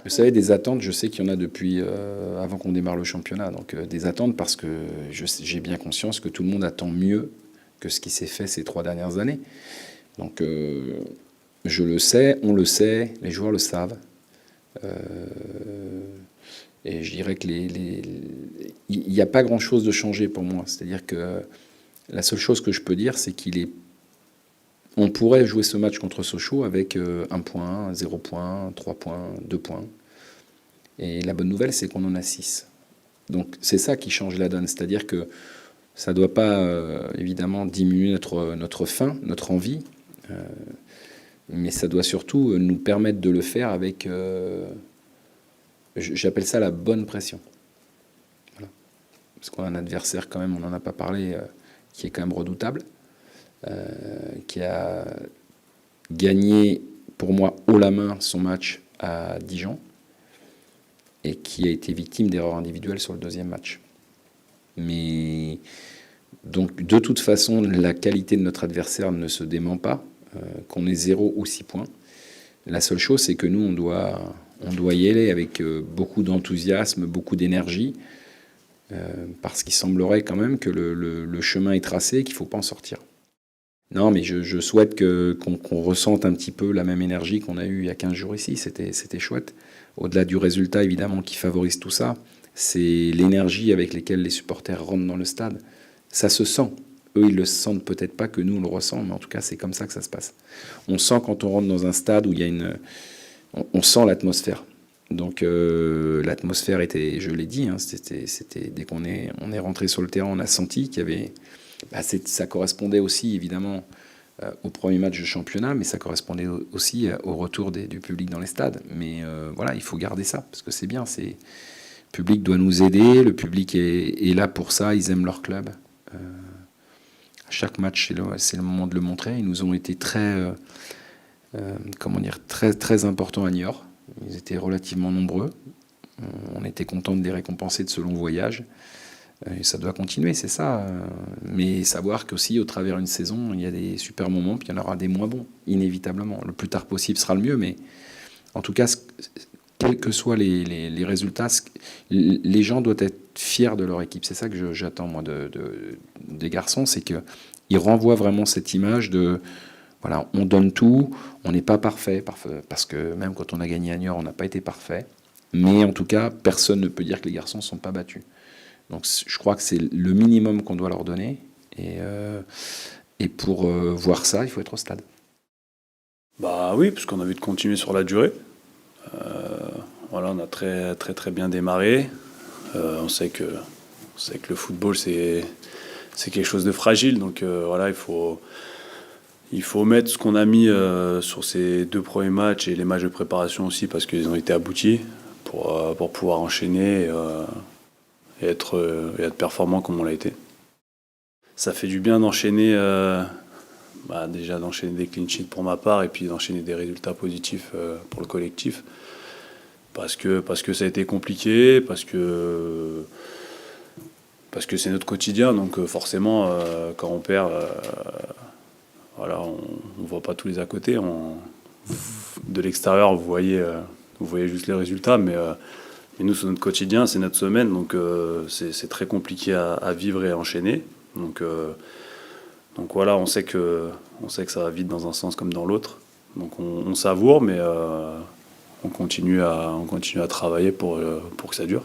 Vous savez, des attentes, je sais qu'il y en a depuis avant qu'on démarre le championnat. Donc des attentes parce que j'ai bien conscience que tout le monde attend mieux que ce qui s'est fait ces 3 dernières années. Donc je le sais, on le sait, les joueurs le savent. Euh, et je dirais que il n'y a pas grand-chose de changé pour moi. C'est-à-dire que la seule chose que je peux dire, c'est on pourrait jouer ce match contre Sochaux avec 1 point, 0 point, 3 points, 2 points. Et la bonne nouvelle, c'est qu'on en a 6. Donc c'est ça qui change la donne. C'est-à-dire que ça ne doit pas évidemment diminuer notre faim, notre envie, mais ça doit surtout nous permettre de le faire avec, j'appelle ça la bonne pression. Voilà. Parce qu'on a un adversaire quand même, on n'en a pas parlé, qui est quand même redoutable, qui a gagné pour moi haut la main son match à Dijon et qui a été victime d'erreurs individuelles sur le deuxième match. Mais donc de toute façon, la qualité de notre adversaire ne se dément pas, qu'on ait 0 ou 6 points. La seule chose, c'est que nous, on doit y aller avec beaucoup d'enthousiasme, beaucoup d'énergie, parce qu'il semblerait quand même que le chemin est tracé et qu'il ne faut pas en sortir. Non, mais je souhaite qu'on ressente un petit peu la même énergie qu'on a eue il y a 15 jours ici. C'était chouette. Au-delà du résultat, évidemment, qui favorise tout ça, c'est l'énergie avec laquelle les supporters rentrent dans le stade. Ça se sent. Eux, ils le sentent peut-être pas que nous, on le ressent, mais en tout cas, c'est comme ça que ça se passe. On sent quand on rentre dans un stade où il y a on sent l'atmosphère. Donc l'atmosphère était, je l'ai dit, hein, c'était dès qu'on est rentré sur le terrain, on a senti qu'il y avait... ça correspondait aussi, évidemment, au premier match de championnat, mais ça correspondait aussi au retour du public dans les stades. Mais voilà, il faut garder ça, parce que c'est bien. Le public doit nous aider, le public est là pour ça, ils aiment leur club. À chaque match, c'est le moment de le montrer. Ils nous ont été très, très, très importants à Niort. Ils étaient relativement nombreux. On était content de les récompenser de ce long voyage. Et ça doit continuer, c'est ça. Mais savoir qu'aussi, au travers d'une saison, il y a des super moments, puis il y en aura des moins bons, inévitablement. Le plus tard possible sera le mieux, mais en tout cas, quels que soient les résultats, les gens doivent être fiers de leur équipe. C'est ça que j'attends, moi, des garçons, c'est qu'ils renvoient vraiment cette image de... Voilà, on donne tout, on n'est pas parfait, parce que même quand on a gagné à Niort, on n'a pas été parfait. Mais en tout cas, personne ne peut dire que les garçons ne sont pas battus. Donc je crois que c'est le minimum qu'on doit leur donner. Et pour voir ça, il faut être au stade. Bah oui, parce qu'on a envie de continuer sur la durée. Voilà, on a très très très bien démarré. On sait que le football c'est quelque chose de fragile. Donc voilà, il faut mettre ce qu'on a mis sur ces 2 premiers matchs et les matchs de préparation aussi parce qu'ils ont été aboutis pour pouvoir enchaîner et être performant comme on l'a été. Ça fait du bien d'enchaîner, déjà d'enchaîner des clean sheets pour ma part et puis d'enchaîner des résultats positifs pour le collectif. Parce que ça a été compliqué, parce que c'est notre quotidien. Donc forcément, quand on perd, voilà, on ne voit pas tous les à côté. De l'extérieur, vous voyez juste les résultats, mais nous, c'est notre quotidien, c'est notre semaine, donc c'est très compliqué à vivre et à enchaîner. Donc voilà, on sait que ça va vite dans un sens comme dans l'autre. Donc on savoure, mais on continue à travailler pour que ça dure.